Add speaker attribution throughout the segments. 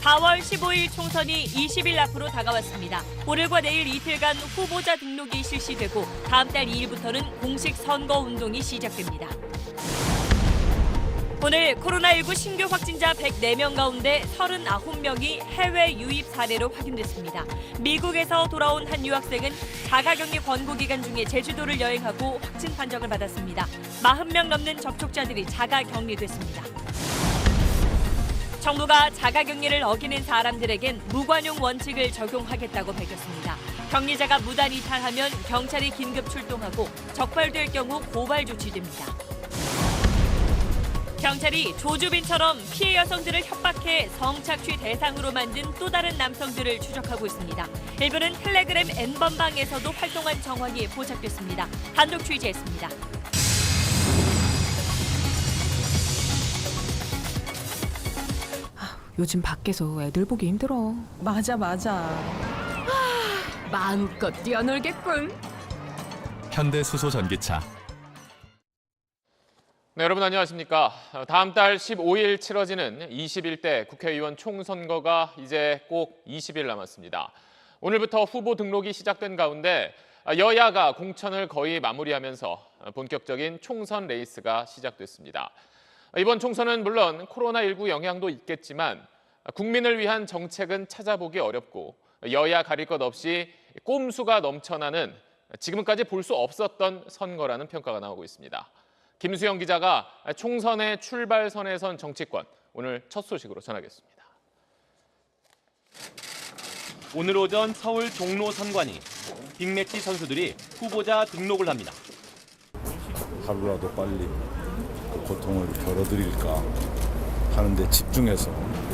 Speaker 1: 4월 15일 총선이 20일 앞으로 다가왔습니다. 오늘과 내일 이틀간 후보자 등록이 실시되고 다음 달 2일부터는 공식 선거운동이 시작됩니다. 오늘 코로나19 신규 확진자 104명 가운데 39명이 해외 유입 사례로 확인됐습니다. 미국에서 돌아온 한 유학생은 자가격리 권고 기간 중에 제주도를 여행하고 확진 판정을 받았습니다. 40명 넘는 접촉자들이 자가격리됐습니다. 정부가 자가격리를 어기는 사람들에겐 무관용 원칙을 적용하겠다고 밝혔습니다. 격리자가 무단 이탈하면 경찰이 긴급 출동하고 적발될 경우 고발 조치됩니다. 경찰이 조주빈처럼 피해 여성들을 협박해 성착취 대상으로 만든 또 다른 남성들을 추적하고 있습니다. 일부는 텔레그램 N번방에서도 활동한 정황이 포착됐습니다. 단독 취재했습니다.
Speaker 2: 요즘 밖에서 애들 보기 힘들어.
Speaker 3: 맞아.
Speaker 4: 마음껏 뛰어놀겠군.
Speaker 5: 현대수소전기차.
Speaker 6: 네, 여러분 안녕하십니까. 다음 달 15일 치러지는 21대 국회의원 총선거가 이제 꼭 20일 남았습니다. 오늘부터 후보 등록이 시작된 가운데 여야가 공천을 거의 마무리하면서 본격적인 총선 레이스가 시작됐습니다. 이번 총선은 물론 코로나19 영향도 있겠지만 국민을 위한 정책은 찾아보기 어렵고 여야 가릴 것 없이 꼼수가 넘쳐나는 지금까지 볼 수 없었던 선거라는 평가가 나오고 있습니다. 김수영 기자가 총선의 출발선에 선 정치권, 오늘 첫 소식으로 전하겠습니다.
Speaker 7: 오늘 오전 서울 종로 선관위, 빅매치 선수들이 후보자 등록을 합니다.
Speaker 8: 하루라도 빨리 그 고통을 덜어드릴까 하는 데 집중해서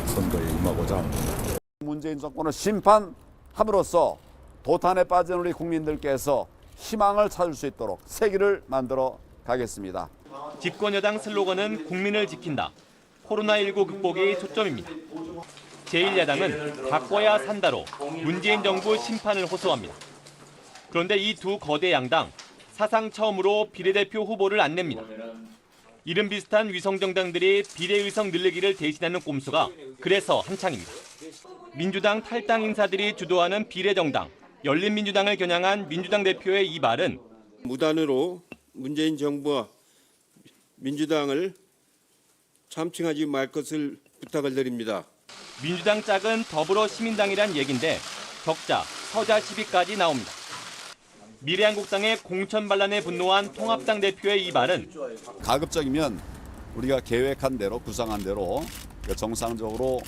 Speaker 8: 선거에 임하고자 합니다.
Speaker 9: 문재인 정권을 심판함으로써 도탄에 빠진 우리 국민들께서 희망을 찾을 수 있도록 새 길을 만들어 가겠습니다.
Speaker 7: 집권 여당 슬로건은 국민을 지킨다. 코로나19 극복이 초점입니다. 제1야당은 바꿔야 산다로 문재인 정부 심판을 호소합니다. 그런데 이 두 거대 양당, 사상 처음으로 비례대표 후보를 안 냅니다. 이름 비슷한 위성정당들이 비례의석 늘리기를 대신하는 꼼수가 그래서 한창입니다. 민주당 탈당 인사들이 주도하는 비례정당, 열린민주당을 겨냥한 민주당 대표의 이 말은
Speaker 10: 무단으로 문재인 정부와 민주당을 참칭하지 말 것을 부탁을 드립니다.
Speaker 7: 민주당 짝은 더불어시민당이란 얘긴데 적자, 서자 시비까지 나옵니다. 미래한국당의 공천 반란에 분노한 통합당 대표의 이 말은
Speaker 9: 가급적이면 우리가 계획한 대로 구상한 대로 정상적으로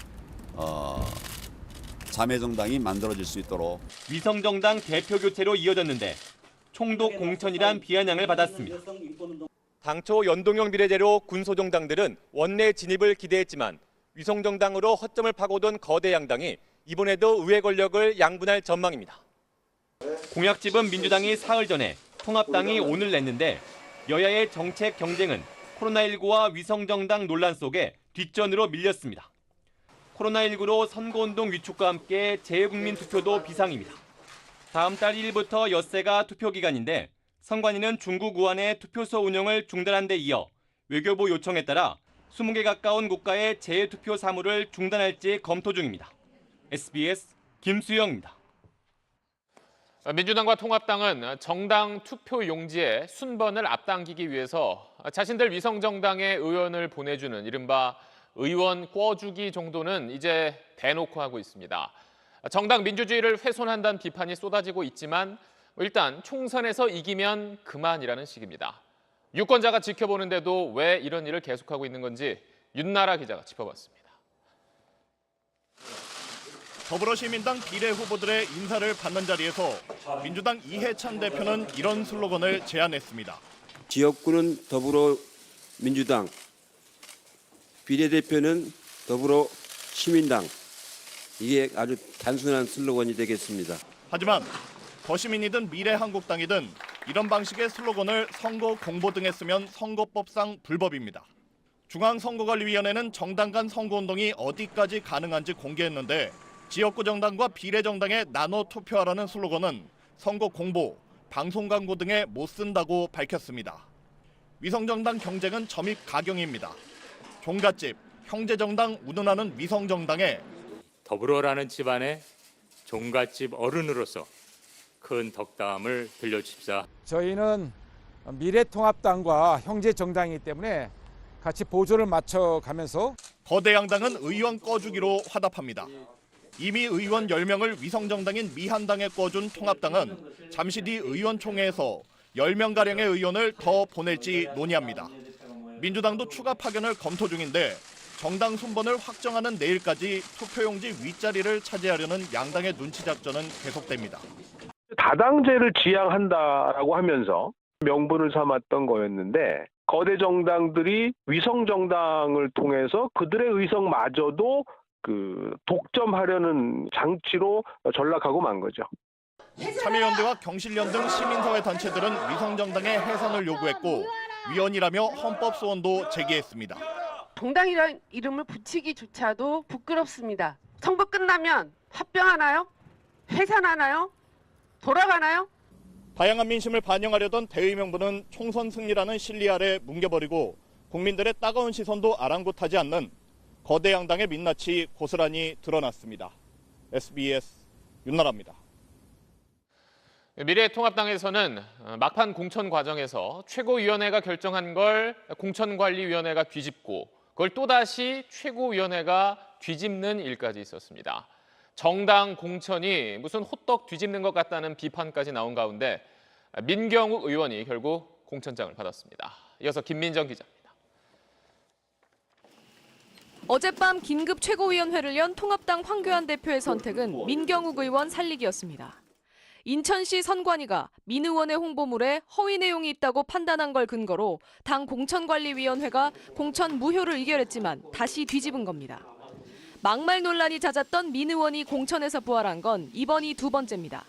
Speaker 9: 자매정당이 만들어질 수 있도록
Speaker 7: 위성정당 대표 교체로 이어졌는데 총독 공천이란 비아냥을 받았습니다. 당초 연동형 비례제로 군소정당들은 원내 진입을 기대했지만 위성정당으로 허점을 파고든 거대 양당이 이번에도 의회 권력을 양분할 전망입니다. 공약집은 민주당이 사흘 전에, 통합당이 오늘 냈는데 여야의 정책 경쟁은 코로나19와 위성정당 논란 속에 뒷전으로 밀렸습니다. 코로나19로 선거운동 위축과 함께 재외국민 투표도 비상입니다. 다음 달 1일부터 엿새가 투표 기간인데 선관위는 중국 우한의 투표소 운영을 중단한 데 이어 외교부 요청에 따라 20개 가까운 국가의 재투표 사무를 중단할지 검토 중입니다. SBS 김수영입니다.
Speaker 6: 민주당과 통합당은 정당 투표 용지에 순번을 앞당기기 위해서 자신들 위성정당에 의원을 보내주는 이른바 의원 꿔주기 정도는 이제 대놓고 하고 있습니다. 정당 민주주의를 훼손한다는 비판이 쏟아지고 있지만 일단 총선에서 이기면 그만이라는 식입니다. 유권자가 지켜보는데도 왜 이런 일을 계속하고 있는 건지 윤나라 기자가 짚어봤습니다.
Speaker 11: 더불어시민당 비례 후보들의 인사를 받는 자리에서 민주당 이해찬 대표는 이런 슬로건을 제안했습니다.
Speaker 10: 지역구는 더불어민주당, 비례대표는 더불어시민당. 이게 아주 단순한 슬로건이 되겠습니다.
Speaker 11: 하지만 더시민이든 미래한국당이든 이런 방식의 슬로건을 선거 공보 등에 쓰면 선거법상 불법입니다. 중앙선거관리위원회는 정당 간 선거운동이 어디까지 가능한지 공개했는데 지역구 정당과 비례정당에 나눠 투표하라는 슬로건은 선거 공보, 방송 광고 등에 못 쓴다고 밝혔습니다. 위성정당 경쟁은 점입 가경입니다. 종갓집, 형제정당 운운하는 위성정당에
Speaker 3: 더불어라는 집안의 종갓집 어른으로서 큰 덕담을 들려주십사.
Speaker 5: 저희는 미래통합당과 형제 정당이기 때문에 같이 보조를 맞춰가면서
Speaker 11: 거대 양당은 의원 꺼주기로 화답합니다. 이미 의원 10명을 위성정당인 미한당에 꺼준 통합당은 잠시 뒤 의원총회에서 10명가량의 의원을 더 보낼지 논의합니다. 민주당도 추가 파견을 검토 중인데 정당 순번을 확정하는 내일까지 투표용지 윗자리를 차지하려는 양당의 눈치 작전은 계속됩니다.
Speaker 12: 다당제를 지향한다라고 하면서 명분을 삼았던 거였는데 거대 정당들이 위성 정당을 통해서 그들의 의석마저도 독점하려는 장치로 전락하고 만 거죠.
Speaker 11: 참여연대와 경실련 등 시민사회 단체들은 위성 정당의 해산을 요구했고 위헌이라며 헌법 소원도 제기했습니다.
Speaker 13: 정당이라는 이름을 붙이기조차도 부끄럽습니다. 선거 끝나면 합병하나요? 해산하나요? 돌아가나요?
Speaker 11: 다양한 민심을 반영하려던 대의명분은 총선 승리라는 실리 아래 뭉개버리고 국민들의 따가운 시선도 아랑곳하지 않는 거대 양당의 민낯이 고스란히 드러났습니다. SBS 윤나라입니다.
Speaker 6: 미래통합당에서는 막판 공천 과정에서 최고위원회가 결정한 걸 공천관리위원회가 뒤집고 그걸 또다시 최고위원회가 뒤집는 일까지 있었습니다. 정당 공천이 무슨 호떡 뒤집는 것 같다는 비판까지 나온 가운데 민경욱 의원이 결국 공천장을 받았습니다. 이어서 김민정 기자입니다.
Speaker 1: 어젯밤 긴급 최고위원회를 연 통합당 황교안 대표의 선택은 민경욱 의원 살리기였습니다. 인천시 선관위가 민 의원의 홍보물에 허위 내용이 있다고 판단한 걸 근거로 당 공천관리위원회가 공천 무효를 의결했지만 다시 뒤집은 겁니다. 막말 논란이 잦았던 민 의원이 공천에서 부활한 건 이번이 두 번째입니다.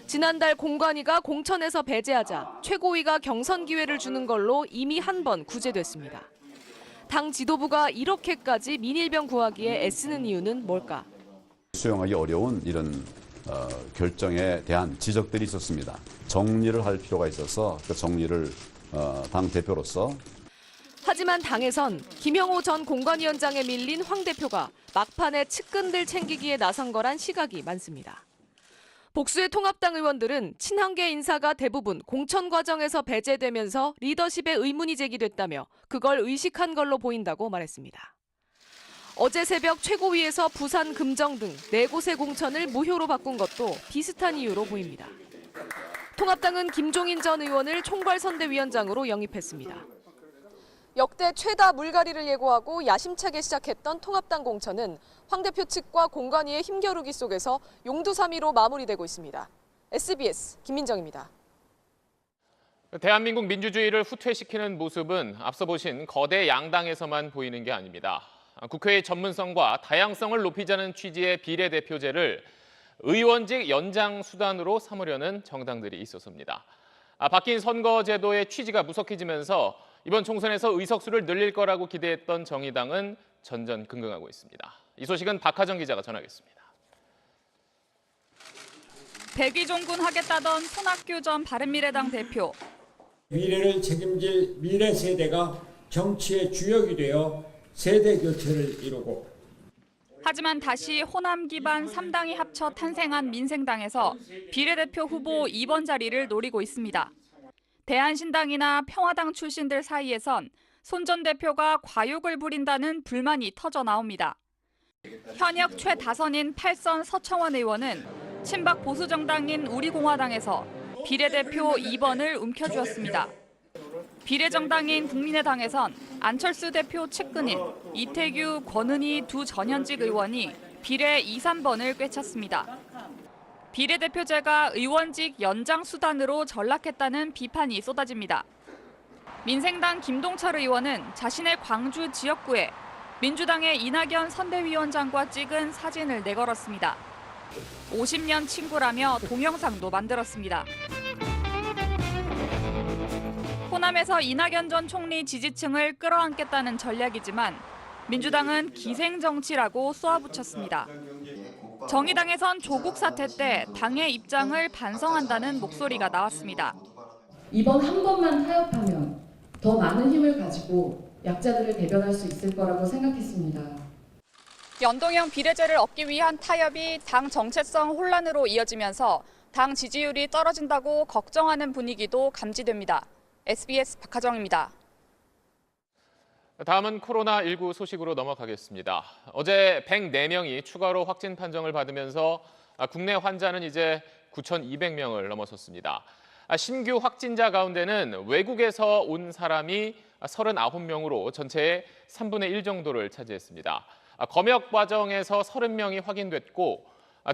Speaker 1: 지난달 공관위가 공천에서 배제하자 최고위가 경선 기회를 주는 걸로 이미 한 번 구제됐습니다. 당 지도부가 이렇게까지 민일병 구하기에 애쓰는 이유는 뭘까?
Speaker 9: 수용하기 어려운 이런 결정에 대한 지적들이 있었습니다. 정리를 할 필요가 있어서 그 정리를 당 대표로서.
Speaker 1: 하지만 당에선 김영호 전 공관위원장에 밀린 황 대표가 막판에 측근들 챙기기에 나선 거란 시각이 많습니다. 복수의 통합당 의원들은 친한계 인사가 대부분 공천 과정에서 배제되면서 리더십에 의문이 제기됐다며 그걸 의식한 걸로 보인다고 말했습니다. 어제 새벽 최고위에서 부산, 금정 등 4곳의 공천을 무효로 바꾼 것도 비슷한 이유로 보입니다. 통합당은 김종인 전 의원을 총괄선대위원장으로 영입했습니다. 역대 최다 물갈이를 예고하고 야심차게 시작했던 통합당 공천은 황 대표 측과 공관위의 힘겨루기 속에서 용두사미로 마무리되고 있습니다. SBS 김민정입니다.
Speaker 6: 대한민국 민주주의를 후퇴시키는 모습은 앞서 보신 거대 양당에서만 보이는 게 아닙니다. 국회의 전문성과 다양성을 높이자는 취지의 비례대표제를 의원직 연장 수단으로 삼으려는 정당들이 있었습니다. 바뀐 선거제도의 취지가 무석해지면서 이번 총선에서 의석수를 늘릴 거라고 기대했던 정의당은 전전긍긍하고 있습니다. 이 소식은 박하정 기자가 전하겠습니다.
Speaker 14: 백의종군 하겠다던 손학규 전 바른미래당 대표.
Speaker 15: 미래를 책임질 미래 세대가 정치의 주역이 되어 세대 교체를 이루고.
Speaker 14: 하지만 다시 호남 기반 3당이 합쳐 탄생한 민생당에서 비례대표 후보 2번 자리를 노리고 있습니다. 대한신당이나 평화당 출신들 사이에선 손 전 대표가 과욕을 부린다는 불만이 터져 나옵니다. 현역 최다선인 8선 서청원 의원은 친박 보수정당인 우리공화당에서 비례대표 2번을 움켜쥐었습니다. 비례정당인 국민의당에선 안철수 대표 측근인 이태규, 권은희 두 전현직 의원이 비례 2, 3번을 꿰찼습니다. 비례대표제가 의원직 연장 수단으로 전락했다는 비판이 쏟아집니다. 민생당 김동철 의원은 자신의 광주 지역구에 민주당의 이낙연 선대위원장과 찍은 사진을 내걸었습니다. 50년 친구라며 동영상도 만들었습니다. 호남에서 이낙연 전 총리 지지층을 끌어안겠다는 전략이지만 민주당은 기생정치라고 쏘아붙였습니다. 정의당에선 조국 사태 때 당의 입장을 반성한다는 목소리가 나왔습니다.
Speaker 16: 이번 한 번만 타협하면 더 많은 힘을 가지고 약자들을 대변할 수 있을 거라고 생각했습니다.
Speaker 14: 연동형 비례제를 얻기 위한 타협이 당 정체성 혼란으로 이어지면서 당 지지율이 떨어진다고 걱정하는 분위기도 감지됩니다. SBS 박하정입니다.
Speaker 6: 다음은 코로나19 소식으로 넘어가겠습니다. 어제 104명이 추가로 확진 판정을 받으면서 국내 환자는 이제 9,200명을 넘어섰습니다. 신규 확진자 가운데는 외국에서 온 사람이 39명으로 전체의 3분의 1 정도를 차지했습니다. 검역 과정에서 30명이 확인됐고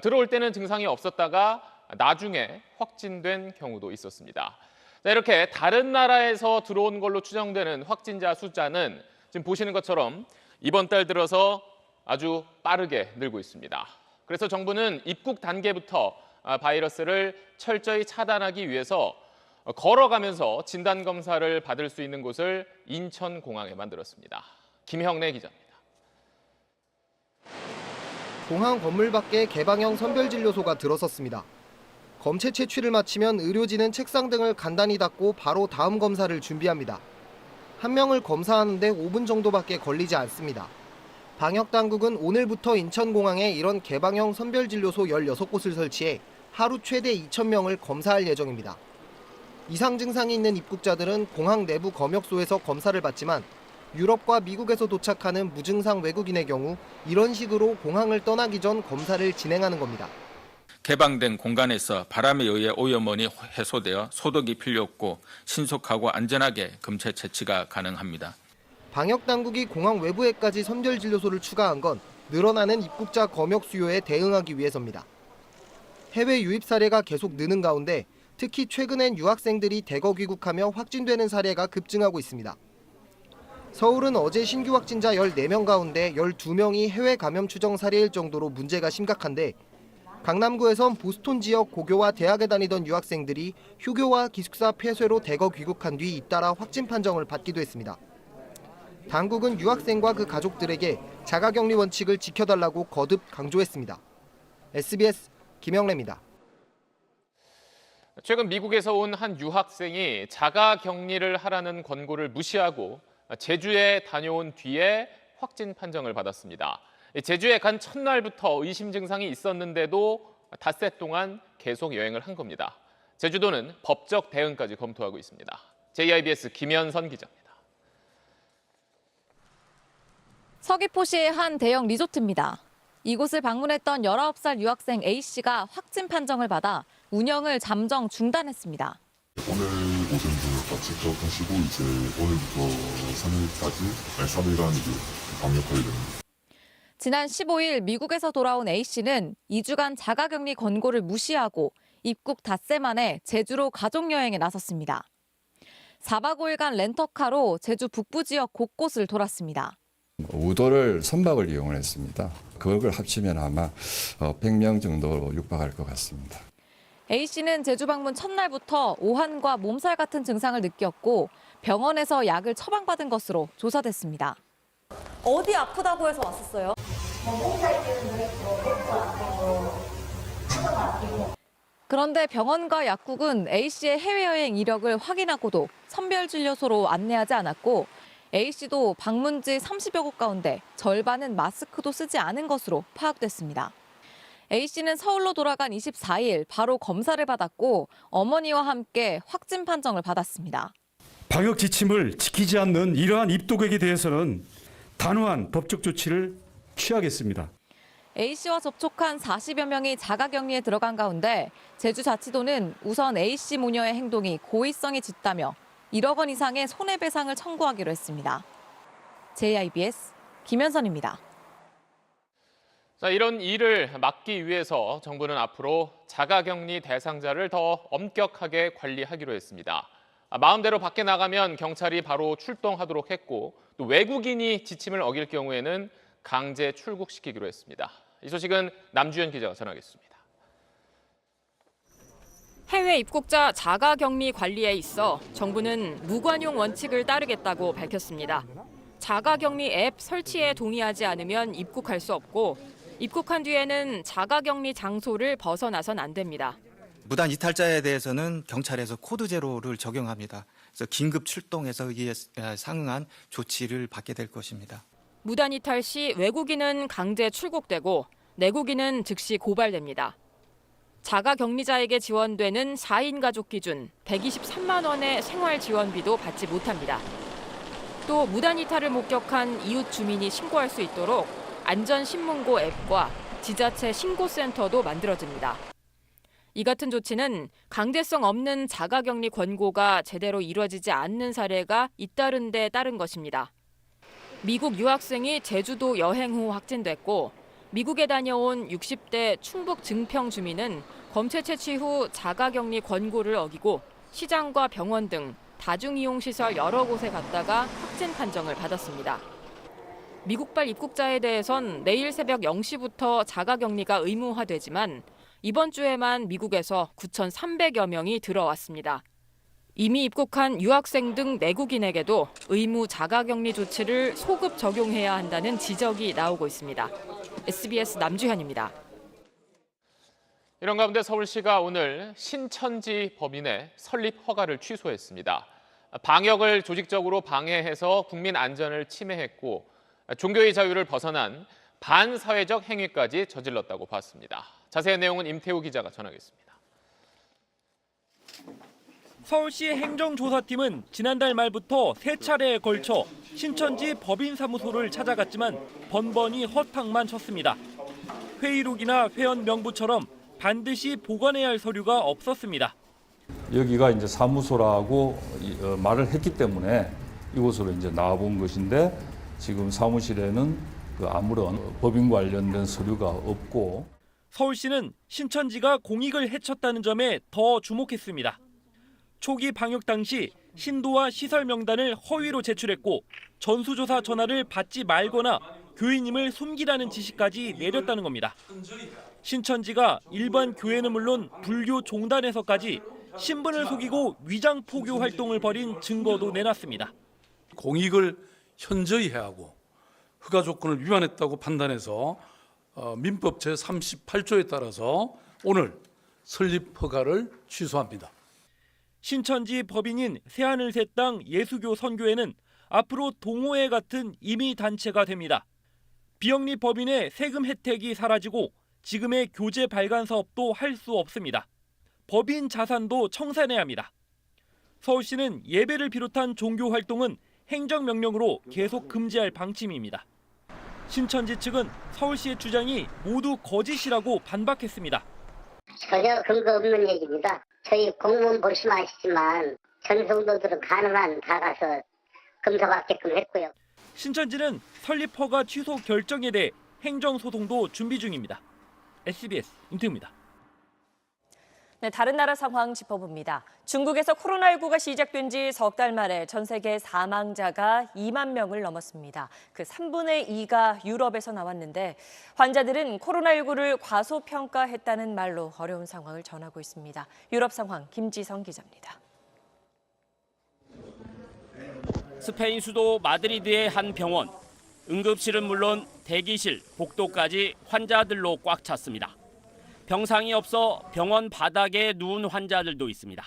Speaker 6: 들어올 때는 증상이 없었다가 나중에 확진된 경우도 있었습니다. 이렇게 다른 나라에서 들어온 걸로 추정되는 확진자 숫자는 지금 보시는 것처럼 이번 달 들어서 아주 빠르게 늘고 있습니다. 그래서 정부는 입국 단계부터 바이러스를 철저히 차단하기 위해서 걸어가면서 진단검사를 받을 수 있는 곳을 인천공항에 만들었습니다. 김형래 기자입니다.
Speaker 17: 공항 건물 밖에 개방형 선별진료소가 들어섰습니다. 검체 채취를 마치면 의료진은 책상 등을 간단히 닫고 바로 다음 검사를 준비합니다. 한 명을 검사하는데 5분 정도밖에 걸리지 않습니다. 방역당국은 오늘부터 인천공항에 이런 개방형 선별진료소 16곳을 설치해 하루 최대 2,000명을 검사할 예정입니다. 이상 증상이 있는 입국자들은 공항 내부 검역소에서 검사를 받지만 유럽과 미국에서 도착하는 무증상 외국인의 경우 이런 식으로 공항을 떠나기 전 검사를 진행하는 겁니다.
Speaker 18: 개방된 공간에서 바람에 의해 오염원이 해소되어 소독이 필요 없고 신속하고 안전하게 검체 채취가 가능합니다.
Speaker 17: 방역당국이 공항 외부에까지 선별진료소를 추가한 건 늘어나는 입국자 검역 수요에 대응하기 위해서입니다. 해외 유입 사례가 계속 느는 가운데 특히 최근엔 유학생들이 대거 귀국하며 확진되는 사례가 급증하고 있습니다. 서울은 어제 신규 확진자 14명 가운데 12명이 해외 감염 추정 사례일 정도로 문제가 심각한데 강남구에선 보스톤 지역 고교와 대학에 다니던 유학생들이 휴교와 기숙사 폐쇄로 대거 귀국한 뒤 잇따라 확진 판정을 받기도 했습니다. 당국은 유학생과 그 가족들에게 자가격리 원칙을 지켜달라고 거듭 강조했습니다. SBS 김영래입니다.
Speaker 6: 최근 미국에서 온 한 유학생이 자가격리를 하라는 권고를 무시하고 제주에 다녀온 뒤에 확진 판정을 받았습니다. 제주에 간 첫날부터 의심 증상이 있었는데도 닷새 동안 계속 여행을 한 겁니다. 제주도는 법적 대응까지 검토하고 있습니다. JIBS 김현선 기자입니다.
Speaker 19: 서귀포시의 한 대형 리조트입니다. 이곳을 방문했던 19살 유학생 A씨가 확진 판정을 받아 운영을 잠정 중단했습니다.
Speaker 20: 오늘 오전부터 체크아웃하시고 이제 오늘부터 3일간 방역해야 됩니다.
Speaker 19: 지난 15일 미국에서 돌아온 A씨는 2주간 자가격리 권고를 무시하고 입국 닷새 만에 제주로 가족여행에 나섰습니다. 4박 5일간 렌터카로 제주 북부 지역 곳곳을 돌았습니다.
Speaker 21: 우도를 선박을 이용을 했습니다. 그걸 합치면 아마 100명 정도로 육박할 것 같습니다.
Speaker 19: A씨는 제주 방문 첫날부터 오한과 몸살 같은 증상을 느꼈고 병원에서 약을 처방받은 것으로 조사됐습니다.
Speaker 22: 어디 아프다고 해서 왔었어요?
Speaker 19: 그런데 병원과 약국은 A씨의 해외여행 이력을 확인하고도 선별진료소로 안내하지 않았고 A씨도 방문지 30여 곳 가운데 절반은 마스크도 쓰지 않은 것으로 파악됐습니다. A씨는 서울로 돌아간 24일 바로 검사를 받았고 어머니와 함께 확진 판정을 받았습니다.
Speaker 23: 방역 지침을 지키지 않는 이러한 입국객에 대해서는 단호한 법적 조치를 취하겠습니다.
Speaker 19: A씨와 접촉한 40여 명이 자가격리에 들어간 가운데 제주자치도는 우선 A씨 모녀의 행동이 고의성이 짙다며 1억 원 이상의 손해배상을 청구하기로 했습니다. JIBS 김현선입니다.
Speaker 6: 자, 이런 일을 막기 위해서 정부는 앞으로 자가격리 대상자를 더 엄격하게 관리하기로 했습니다. 마음대로 밖에 나가면 경찰이 바로 출동하도록 했고 또 외국인이 지침을 어길 경우에는 강제 출국시키기로 했습니다. 이 소식은 남주현 기자가 전하겠습니다.
Speaker 1: 해외 입국자 자가격리 관리에 있어 정부는 무관용 원칙을 따르겠다고 밝혔습니다. 자가격리 앱 설치에 동의하지 않으면 입국할 수 없고 입국한 뒤에는 자가격리 장소를 벗어나선 안 됩니다.
Speaker 24: 무단 이탈자에 대해서는 경찰에서 코드 제로를 적용합니다. 그래서 긴급 출동해서 이에 상응한 조치를 받게 될 것입니다.
Speaker 2: 무단 이탈 시 외국인은 강제 출국되고 내국인은 즉시 고발됩니다. 자가격리자에게 지원되는 4인 가족 기준 123만 원의 생활 지원비도 받지 못합니다. 또 무단 이탈을 목격한 이웃 주민이 신고할 수 있도록 안전신문고 앱과 지자체 신고센터도 만들어집니다. 이 같은 조치는 강제성 없는 자가격리 권고가 제대로 이루어지지 않는 사례가 잇따른 데 따른 것입니다. 미국 유학생이 제주도 여행 후 확진됐고 미국에 다녀온 60대 충북 증평 주민은 검체 채취 후 자가격리 권고를 어기고 시장과 병원 등 다중이용시설 여러 곳에 갔다가 확진 판정을 받았습니다. 미국발 입국자에 대해선 내일 새벽 0시부터 자가격리가 의무화되지만 이번 주에만 미국에서 9,300여 명이 들어왔습니다. 이미 입국한 유학생 등 내국인에게도 의무 자가격리 조치를 소급 적용해야 한다는 지적이 나오고 있습니다. SBS 남주현입니다.
Speaker 6: 이런 가운데 서울시가 오늘 신천지 법인의 설립 허가를 취소했습니다. 방역을 조직적으로 방해해서 국민 안전을 침해했고 종교의 자유를 벗어난 반사회적 행위까지 저질렀다고 봤습니다. 자세한 내용은 임태우 기자가 전하겠습니다.
Speaker 4: 서울시 행정조사팀은 지난달 말부터 3차례에 걸쳐 신천지 법인사무소를 찾아갔지만 번번이 허탕만 쳤습니다. 회의록이나 회원 명부처럼 반드시 보관해야 할 서류가 없었습니다.
Speaker 7: 여기가 이제 사무소라고 말을 했기 때문에 이곳으로 이제 나와본 것인데 지금 사무실에는 아무런 법인 관련된 서류가 없고.
Speaker 4: 서울시는 신천지가 공익을 해쳤다는 점에 더 주목했습니다. 초기 방역 당시 신도와 시설 명단을 허위로 제출했고 전수조사 전화를 받지 말거나 교인임을 숨기라는 지시까지 내렸다는 겁니다. 신천지가 일반 교회는 물론 불교 종단에서까지 신분을 속이고 위장 포교 활동을 벌인 증거도 내놨습니다.
Speaker 8: 공익을 현저히 해하고 허가 조건을 위반했다고 판단해서 민법 제38조에 따라서 오늘 설립 허가를 취소합니다.
Speaker 4: 신천지 법인인 새하늘새땅 예수교 선교회는 앞으로 동호회 같은 임의단체가 됩니다. 비영리 법인의 세금 혜택이 사라지고 지금의 교재 발간 사업도 할 수 없습니다. 법인 자산도 청산해야 합니다. 서울시는 예배를 비롯한 종교 활동은 행정명령으로 계속 금지할 방침입니다. 신천지 측은 서울시의 주장이 모두 거짓이라고 반박했습니다.
Speaker 25: 전혀 근거 없는 얘기입니다. 저희 공무원 보시면 아시지만 전성도들은 가능한 다 가서 검사받게끔 했고요.
Speaker 4: 신천지는 설립 허가 취소 결정에 대해 행정소송도 준비 중입니다. SBS 임태우입니다.
Speaker 22: 네, 다른 나라 상황 짚어봅니다. 중국에서 코로나19가 시작된 지 석 달 만에 전 세계 사망자가 2만 명을 넘었습니다. 그 3분의 2가 유럽에서 나왔는데 환자들은 코로나19를 과소평가했다는 말로 어려운 상황을 전하고 있습니다. 유럽 상황 김지성 기자입니다.
Speaker 26: 스페인 수도 마드리드의 한 병원. 응급실은 물론 대기실, 복도까지 환자들로 꽉 찼습니다. 병상이 없어 병원 바닥에 누운 환자들도 있습니다.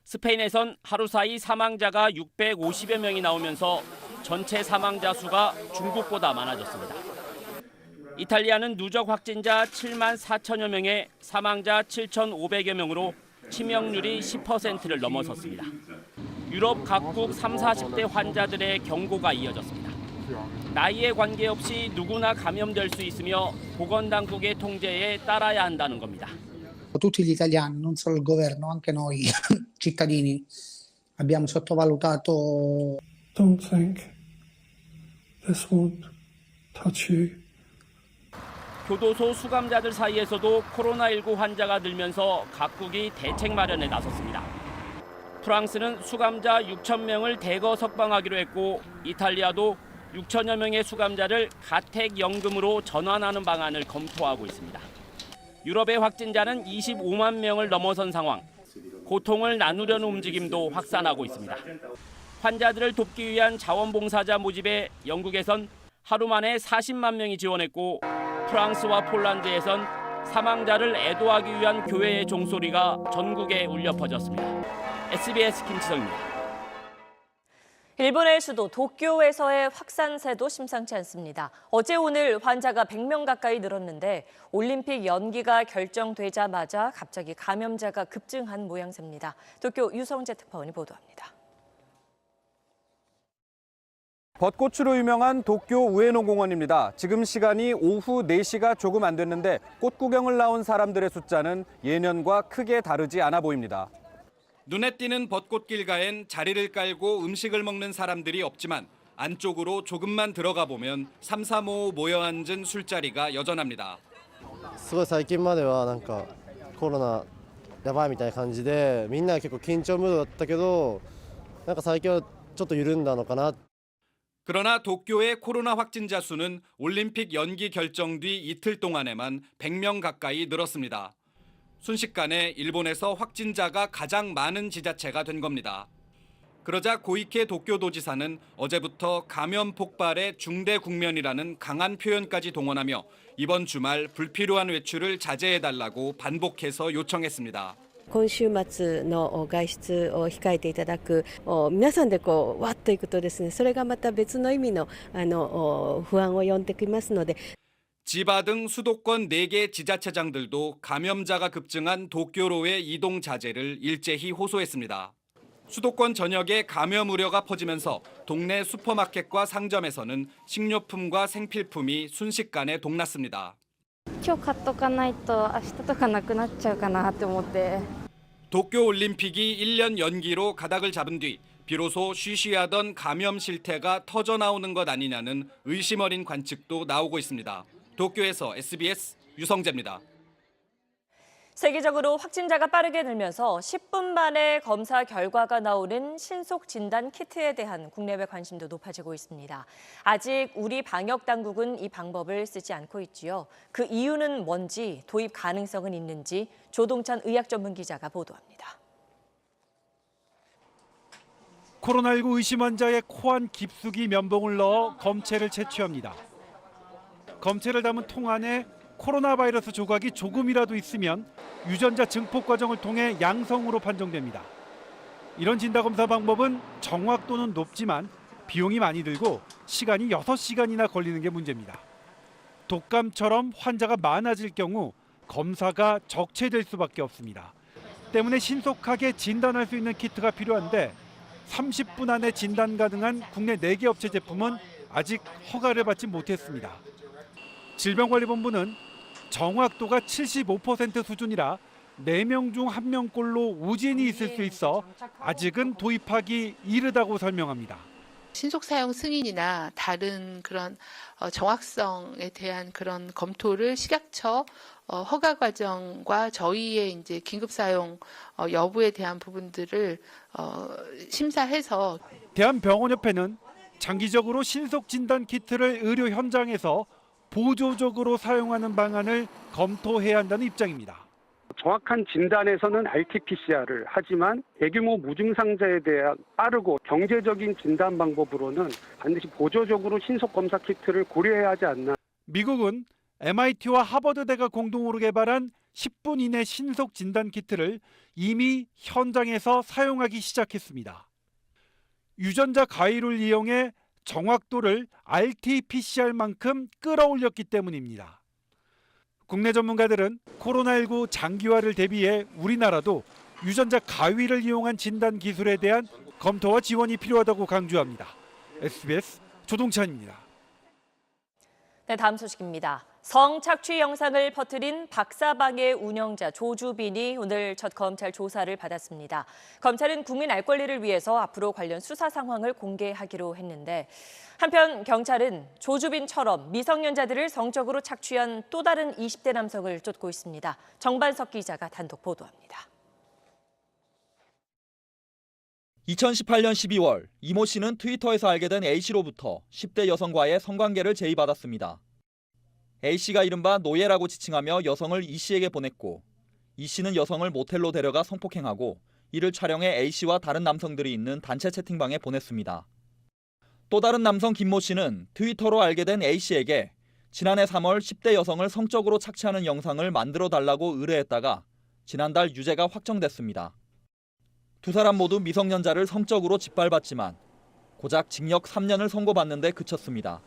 Speaker 26: 스페인에선 하루 사이 사망자가 650여 명이 나오면서 전체 사망자 수가 중국보다 많아졌습니다. 이탈리아는 누적 확진자 7만 4천여 명에 사망자 7,500여 명으로 치명률이 10%를 넘어섰습니다. 유럽 각국 3, 40대 환자들의 경고가 이어졌습니다. 나이에 관계없이 누구나 감염될 수 있으며 보건당국의 통제에 따라야 한다는 겁니다.
Speaker 27: Tutti gli italiani, non solo il governo, anche noi cittadini abbiamo sottovalutato.
Speaker 28: Don't think this won't touch you.
Speaker 26: 교도소 수감자들 사이에서도 코로나19 환자가 늘면서 각국이 대책 마련에 나섰습니다. 프랑스는 수감자 6천 명을 대거 석방하기로 했고 이탈리아도 6천여 명의 수감자를 가택연금으로 전환하는 방안을 검토하고 있습니다. 유럽의 확진자는 25만 명을 넘어선 상황. 고통을 나누려는 움직임도 확산하고 있습니다. 환자들을 돕기 위한 자원봉사자 모집에 영국에선 하루 만에 40만 명이 지원했고 프랑스와 폴란드에선 사망자를 애도하기 위한 교회의 종소리가 전국에 울려 퍼졌습니다. SBS 김치성입니다.
Speaker 22: 일본의 수도 도쿄에서의 확산세도 심상치 않습니다. 어제 오늘 환자가 100명 가까이 늘었는데 올림픽 연기가 결정되자마자 갑자기 감염자가 급증한 모양새입니다. 도쿄 유성재 특파원이 보도합니다.
Speaker 3: 벚꽃으로 유명한 도쿄 우에노 공원입니다. 지금 시간이 오후 4시가 조금 안 됐는데 꽃 구경을 나온 사람들의 숫자는 예년과 크게 다르지 않아 보입니다. 눈에 띄는 벚꽃 길가엔 자리를 깔고 음식을 먹는 사람들이 없지만 안쪽으로 조금만 들어가 보면 삼삼오오 모여 앉은 술자리가 여전합니다.
Speaker 5: すごい最近まではなんかコロナやばいみたいな感じでみんな結構緊張ムードだったけどなんか最近はちょっと緩んだのかな。
Speaker 3: 그러나 도쿄의 코로나 확진자 수는 올림픽 연기 결정 뒤 이틀 동안에만 100명 가까이 늘었습니다. 순식간에 일본에서 확진자가 가장 많은 지자체가 된 겁니다. 그러자 고이케 도쿄도지사는 어제부터 감염 폭발의 중대 국면이라는 강한 표현까지 동원하며 이번 주말 불필요한 외출을 자제해달라고 반복해서 요청했습니다.
Speaker 9: 今週末の外出を控えていただく皆さんでわっといくとですね、それがまた別の意味の不安を呼んできますので。
Speaker 3: 지바 등 수도권 4개 지자체장들도 감염자가 급증한 도쿄로의 이동 자제를 일제히 호소했습니다. 수도권 전역에 감염 우려가 퍼지면서 동네 슈퍼마켓과 상점에서는 식료품과 생필품이 순식간에 동났습니다.
Speaker 10: 今日買っとかないと明日とかなくなっちゃうかなって思って。
Speaker 3: 도쿄 올림픽이 1년 연기로 가닥을 잡은 뒤 비로소 쉬쉬하던 감염 실태가 터져 나오는 것 아니냐는 의심 어린 관측도 나오고 있습니다. 도쿄에서 SBS 유성재입니다.
Speaker 22: 세계적으로 확진자가 빠르게 늘면서 10분 만에 검사 결과가 나오는 신속 진단 키트에 대한 국내외 관심도 높아지고 있습니다. 아직 우리 방역 당국은 이 방법을 쓰지 않고 있지요. 그 이유는 뭔지, 도입 가능성은 있는지 조동찬 의학 전문 기자가 보도합니다.
Speaker 11: 코로나19 의심 환자의 코안 깊숙이 면봉을 넣어 검체를 채취합니다. 검체를 담은 통 안에 코로나 바이러스 조각이 조금이라도 있으면 유전자 증폭 과정을 통해 양성으로 판정됩니다. 이런 진단검사 방법은 정확도는 높지만 비용이 많이 들고 시간이 6시간이나 걸리는 게 문제입니다. 독감처럼 환자가 많아질 경우 검사가 적체될 수밖에 없습니다. 때문에 신속하게 진단할 수 있는 키트가 필요한데 30분 안에 진단 가능한 국내 4개 업체 제품은 아직 허가를 받지 못했습니다. 질병관리본부는 정확도가 75% 수준이라 4명 중 1명꼴로 우진이 있을 수 있어 아직은 도입하기 이르다고 설명합니다.
Speaker 12: 신속 사용 승인이나 다른 그런 정확성에 대한 그런 검토를 식약처 허가 과정과 저희의 이제 긴급 사용 여부에 대한 부분들을 심사해서
Speaker 11: 대한병원협회는 장기적으로 신속 진단 키트를 의료 현장에서 보조적으로 사용하는 방안을 검토해야 한다는 입장입니다.
Speaker 13: 정확한 진단에서는 RT-PCR을 하지만 대규모 무증상자에 대한 빠르고 경제적인 진단 방법으로는 반드시 보조적으로 신속 검사 키트를 고려해야 하지 않나.
Speaker 11: 미국은 MIT와 하버드대가 공동으로 개발한 10분 이내 신속 진단 키트를 이미 현장에서 사용하기 시작했습니다. 유전자 가위를 이용해 정확도를 RT-PCR만큼 끌어올렸기 때문입니다. 국내 전문가들은 코로나19 장기화를 대비해 우리나라도 유전자 가위를 이용한 진단 기술에 대한 검토와 지원이 필요하다고 강조합니다. SBS 조동찬입니다.
Speaker 22: 네, 다음 소식입니다. 성착취 영상을 퍼뜨린 박사방의 운영자 조주빈이 오늘 첫 검찰 조사를 받았습니다. 검찰은 국민 알 권리를 위해서 앞으로 관련 수사 상황을 공개하기로 했는데 한편 경찰은 조주빈처럼 미성년자들을 성적으로 착취한 또 다른 20대 남성을 쫓고 있습니다. 정반석 기자가 단독 보도합니다.
Speaker 15: 2018년 12월 이모 씨는 트위터에서 알게 된 A씨로부터 10대 여성과의 성관계를 제의받았습니다. A씨가 이른바 노예라고 지칭하며 여성을 E씨에게 보냈고 E씨는 여성을 모텔로 데려가 성폭행하고 이를 촬영해 A씨와 다른 남성들이 있는 단체 채팅방에 보냈습니다. 또 다른 남성 김모 씨는 트위터로 알게 된 A씨에게 지난해 3월 10대 여성을 성적으로 착취하는 영상을 만들어 달라고 의뢰했다가 지난달 유죄가 확정됐습니다. 두 사람 모두 미성년자를 성적으로 짓밟았지만 고작 징역 3년을 선고받는 데 그쳤습니다.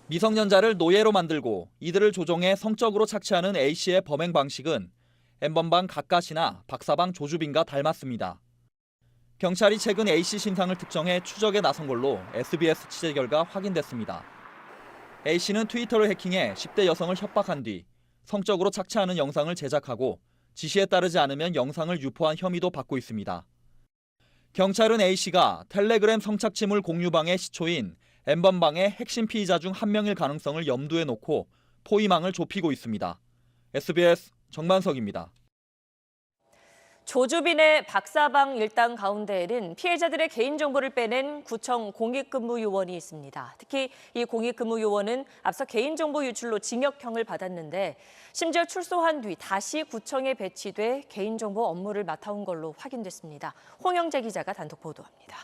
Speaker 15: 미성년자를 노예로 만들고 이들을 조종해 성적으로 착취하는 A씨의 범행 방식은 N번방 각가씨나 박사방 조주빈과 닮았습니다. 경찰이 최근 A씨 신상을 특정해 추적에 나선 걸로 SBS 취재 결과 확인됐습니다. A씨는 트위터를 해킹해 10대 여성을 협박한 뒤 성적으로 착취하는 영상을 제작하고 지시에 따르지 않으면 영상을 유포한 혐의도 받고 있습니다. 경찰은 A씨가 텔레그램 성착취물 공유방의 시초인 N번방의 핵심 피의자 중 한 명일 가능성을 염두에 놓고 포위망을 좁히고 있습니다. SBS 정만석입니다.
Speaker 22: 조주빈의 박사방 일당 가운데에는 피해자들의 개인정보를 빼낸 구청 공익근무 요원이 있습니다. 특히 이 공익근무 요원은 앞서 개인정보 유출로 징역형을 받았는데 심지어 출소한 뒤 다시 구청에 배치돼 개인정보 업무를 맡아온 걸로 확인됐습니다. 홍영재 기자가 단독 보도합니다.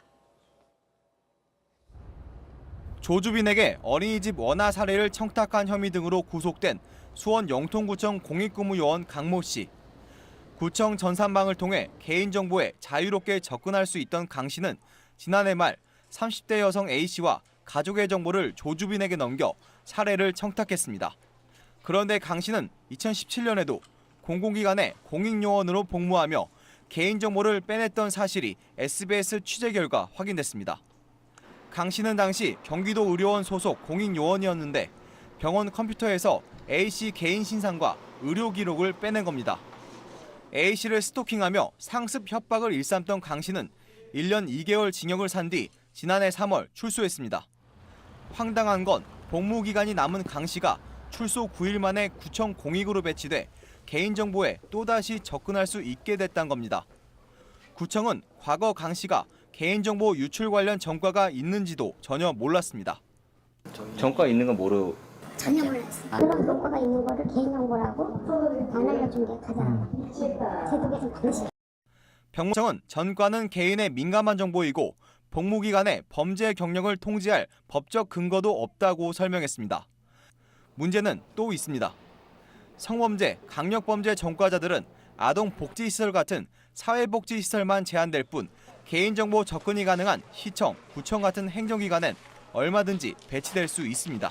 Speaker 14: 조주빈에게 어린이집 원화 살해를 청탁한 혐의 등으로 구속된 수원 영통구청 공익근무요원 강모 씨. 구청 전산망을 통해 개인정보에 자유롭게 접근할 수 있던 강 씨는 지난해 말 30대 여성 A 씨와 가족의 정보를 조주빈에게 넘겨 살해를 청탁했습니다. 그런데 강 씨는 2017년에도 공공기관의 공익요원으로 복무하며 개인정보를 빼냈던 사실이 SBS 취재 결과 확인됐습니다. 강 씨는 당시 경기도 의료원 소속 공익요원이었는데 병원 컴퓨터에서 A 씨 개인 신상과 의료 기록을 빼낸 겁니다. A 씨를 스토킹하며 상습 협박을 일삼던 강 씨는 1년 2개월 징역을 산 뒤 지난해 3월 출소했습니다. 황당한 건 복무 기간이 남은 강 씨가 출소 9일 만에 구청 공익으로 배치돼 개인정보에 또다시 접근할 수 있게 됐다는 겁니다. 구청은 과거 강 씨가 개인정보 유출 관련 전과가 있는지도 전혀 몰랐습니다.
Speaker 16: 전과 있는 건 모르고
Speaker 25: 전혀 몰랐어요. 그런 정보가 있는 거를 개인정보라고 안 알려준 게 가장 제도에서 방식.
Speaker 14: 병무청은 전과는 개인의 민감한 정보이고 복무기간에 범죄 경력을 통지할 법적 근거도 없다고 설명했습니다. 문제는 또 있습니다. 성범죄, 강력범죄 전과자들은 아동복지시설 같은 사회복지시설만 제한될 뿐 개인정보 접근이 가능한 시청, 구청 같은 행정기관엔 얼마든지 배치될 수 있습니다.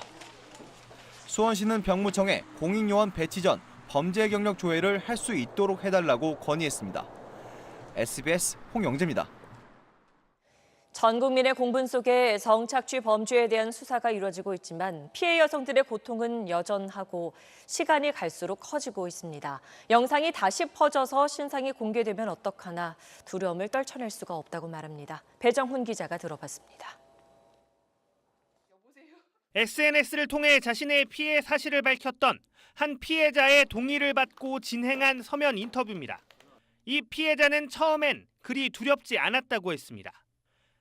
Speaker 14: 수원시는 병무청에 공익요원 배치 전 범죄 경력 조회를 할 수 있도록 해달라고 건의했습니다. SBS 홍영재입니다.
Speaker 22: 전 국민의 공분 속에 성착취 범죄에 대한 수사가 이루어지고 있지만 피해 여성들의 고통은 여전하고 시간이 갈수록 커지고 있습니다. 영상이 다시 퍼져서 신상이 공개되면 어떡하나 두려움을 떨쳐낼 수가 없다고 말합니다. 배정훈 기자가 들어봤습니다.
Speaker 17: SNS를 통해 자신의 피해 사실을 밝혔던 한 피해자의 동의를 받고 진행한 서면 인터뷰입니다. 이 피해자는 처음엔 그리 두렵지 않았다고 했습니다.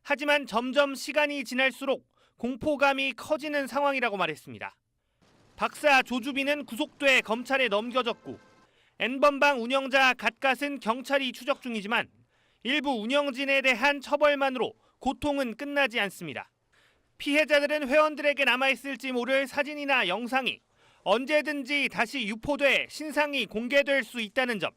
Speaker 17: 하지만 점점 시간이 지날수록 공포감이 커지는 상황이라고 말했습니다. 박사 조주빈은 구속돼 검찰에 넘겨졌고 N번방 운영자 갓갓은 경찰이 추적 중이지만 일부 운영진에 대한 처벌만으로 고통은 끝나지 않습니다. 피해자들은 회원들에게 남아있을지 모를 사진이나 영상이 언제든지 다시 유포돼 신상이 공개될 수 있다는 점,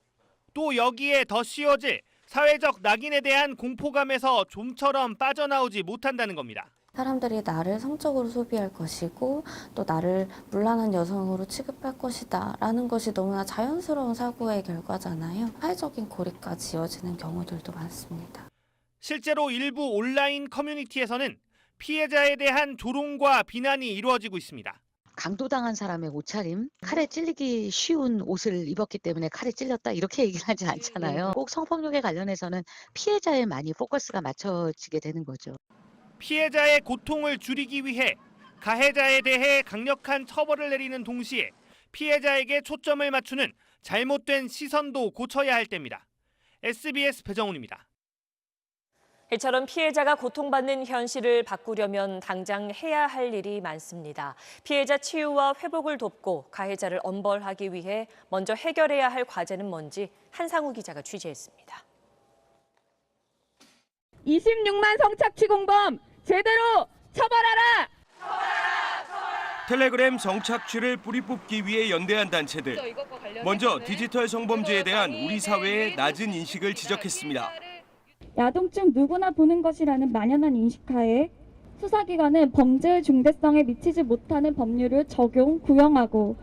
Speaker 17: 또 여기에 더 씌워질 사회적 낙인에 대한 공포감에서 좀처럼 빠져나오지 못한다는 겁니다.
Speaker 10: 사람들이 나를 성적으로 소비할 것이고 또 나를 문란한 여성으로 취급할 것이다 라는 것이 너무나 자연스러운 사고의 결과잖아요. 사회적인 고립까지 이어지는 경우들도 많습니다.
Speaker 17: 실제로 일부 온라인 커뮤니티에서는 피해자에 대한 조롱과 비난이 이루어지고 있습니다.
Speaker 18: 강도당한 사람의 옷차림, 칼에 찔리기 쉬운 옷을 입었기 때문에 칼에 찔렸다 이렇게 얘기를 하지 않잖아요. 꼭 성폭력에 관련해서는 피해자에 많이 포커스가 맞춰지게 되는 거죠.
Speaker 17: 피해자의 고통을 줄이기 위해 가해자에 대해 강력한 처벌을 내리는 동시에 피해자에게 초점을 맞추는 잘못된 시선도 고쳐야 할 때입니다. SBS 배정훈입니다.
Speaker 22: 이처럼 피해자가 고통받는 현실을 바꾸려면 당장 해야 할 일이 많습니다. 피해자 치유와 회복을 돕고 가해자를 엄벌하기 위해 먼저 해결해야 할 과제는 뭔지 한상우 기자가 취재했습니다.
Speaker 19: 26만 성착취 공범 제대로 처벌하라!
Speaker 20: 텔레그램 성착취를 뿌리 뽑기 위해 연대한 단체들. 먼저 디지털 성범죄에 대한 우리 사회의 낮은 인식을 지적했습니다.
Speaker 19: 야동증 누구나 보는 것이라는 만연한 인식하에 수사기관은 범죄의 중대성에 미치지 못하는 법률을 적용, 구형하고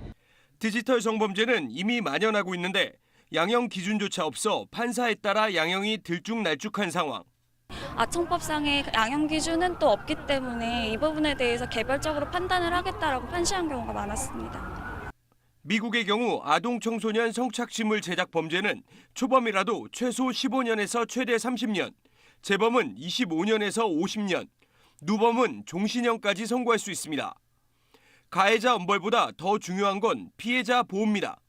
Speaker 20: 디지털 성범죄는 이미 만연하고 있는데 양형 기준조차 없어 판사에 따라 양형이 들쭉날쭉한 상황.
Speaker 1: 아청법상의 양형 기준은 또 없기 때문에 이 부분에 대해서 개별적으로 판단을 하겠다라고 판시한 경우가 많았습니다.
Speaker 20: 미국의 경우 아동 청소년 성착취물 제작 범죄는 초범이라도 최소 15년에서 최대 30년, 재범은 25년에서 50년, 누범은 종신형까지 선고할 수 있습니다. 가해자 엄벌보다 더 중요한 건 피해자 보호입니다.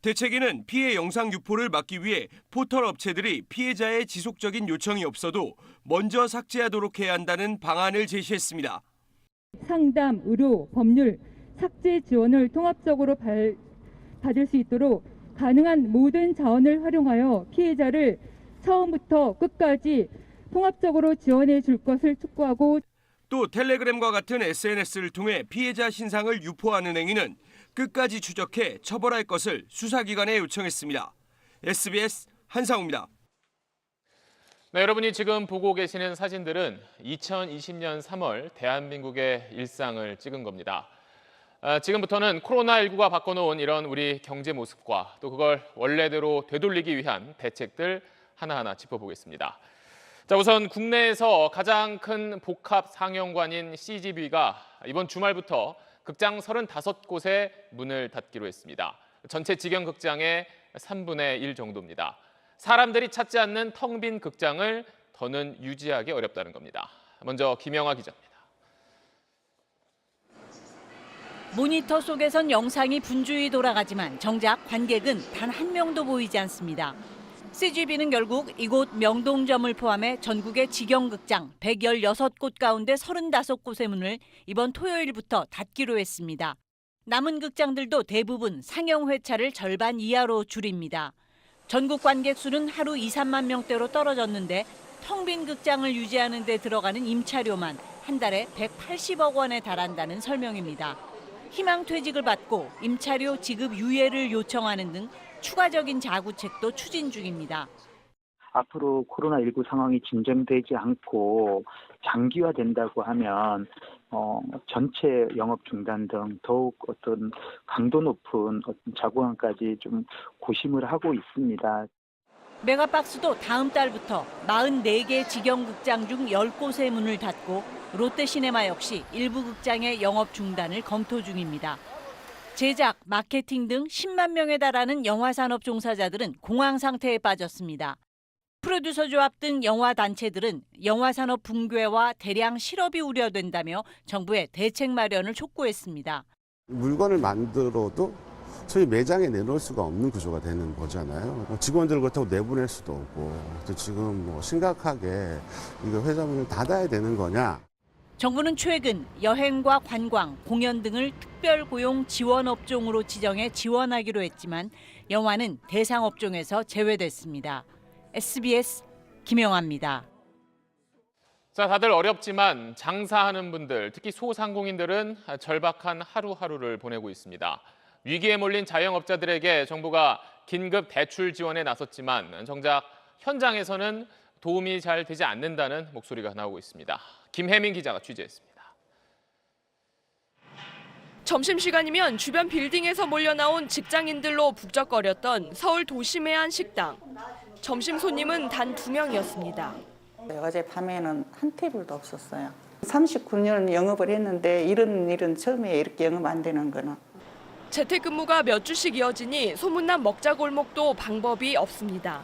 Speaker 20: 대책에는 피해 영상 유포를 막기 위해 포털 업체들이 피해자의 지속적인 요청이 없어도 먼저 삭제하도록 해야 한다는 방안을 제시했습니다.
Speaker 19: 상담, 의료, 법률, 삭제 지원을 통합적으로 받을 수 있도록 가능한 모든 자원을 활용하여 피해자를 처음부터 끝까지 통합적으로 지원해 줄 것을 촉구하고
Speaker 20: 또 텔레그램과 같은 SNS를 통해 피해자 신상을 유포하는 행위는 끝까지 추적해 처벌할 것을 수사기관에 요청했습니다. SBS 한상우입니다.
Speaker 2: 네, 여러분이 지금 보고 계시는 사진들은 2020년 3월 대한민국의 일상을 찍은 겁니다. 지금부터는 코로나19가 바꿔놓은 이런 우리 경제 모습과 또 그걸 원래대로 되돌리기 위한 대책들 하나하나 짚어보겠습니다. 자, 우선 국내에서 가장 큰 복합 상영관인 CGV가 이번 주말부터 극장 35곳에 문을 닫기로 했습니다. 전체 직영 극장의 3분의 1 정도입니다. 사람들이 찾지 않는 텅 빈 극장을 더는 유지하기 어렵다는 겁니다. 먼저 김영하 기자입니다.
Speaker 6: 모니터 속에선 영상이 분주히 돌아가지만 정작 관객은 단 한 명도 보이지 않습니다. CGV는 결국 이곳 명동점을 포함해 전국의 직영극장 116곳 가운데 35곳의 문을 이번 토요일부터 닫기로 했습니다. 남은 극장들도 대부분 상영 회차를 절반 이하로 줄입니다. 전국 관객 수는 하루 2, 3만 명대로 떨어졌는데 텅 빈 극장을 유지하는 데 들어가는 임차료만 한 달에 180억 원에 달한다는 설명입니다. 희망퇴직을 받고 임차료 지급 유예를 요청하는 등 추가적인 자구책도 추진 중입니다.
Speaker 7: 앞으로 코로나19 상황이 진정되지 않고 장기화된다고 하면 전체 영업 중단 등 더욱 어떤 강도 높은 자구안까지 좀 고심을 하고 있습니다.
Speaker 6: 메가박스도 다음 달부터 44개 직영극장 중 10곳의 문을 닫고 롯데시네마 역시 일부 극장의 영업 중단을 검토 중입니다. 제작, 마케팅 등 10만 명에 달하는 영화산업 종사자들은 공황 상태에 빠졌습니다. 프로듀서 조합 등 영화 단체들은 영화산업 붕괴와 대량 실업이 우려된다며 정부에 대책 마련을 촉구했습니다.
Speaker 8: 물건을 만들어도 소위 매장에 내놓을 수가 없는 구조가 되는 거잖아요. 직원들을 그렇다고 내보낼 수도 없고 지금 심각하게 이거 회사문을 닫아야 되는 거냐.
Speaker 6: 정부는 최근 여행과 관광, 공연 등을 특별고용 지원업종으로 지정해 지원하기로 했지만 영화는 대상 업종에서 제외됐습니다. SBS 김영하입니다.
Speaker 2: 자, 다들 어렵지만 장사하는 분들, 특히 소상공인들은 절박한 하루하루를 보내고 있습니다. 위기에 몰린 자영업자들에게 정부가 긴급 대출 지원에 나섰지만 정작 현장에서는 도움이 잘 되지 않는다는 목소리가 나오고 있습니다. 김혜민 기자가 취재했습니다.
Speaker 21: 점심시간이면 주변 빌딩에서 몰려나온 직장인들로 북적거렸던 서울 도심의 한 식당. 점심 손님은 단 2명이었습니다.
Speaker 23: 어제 밤에는 한 테이블도 없었어요. 39년 영업을 했는데 이런 일은 처음에 이렇게 영업 안 되는 거는.
Speaker 21: 재택근무가 몇 주씩 이어지니 소문난 먹자골목도 방법이 없습니다.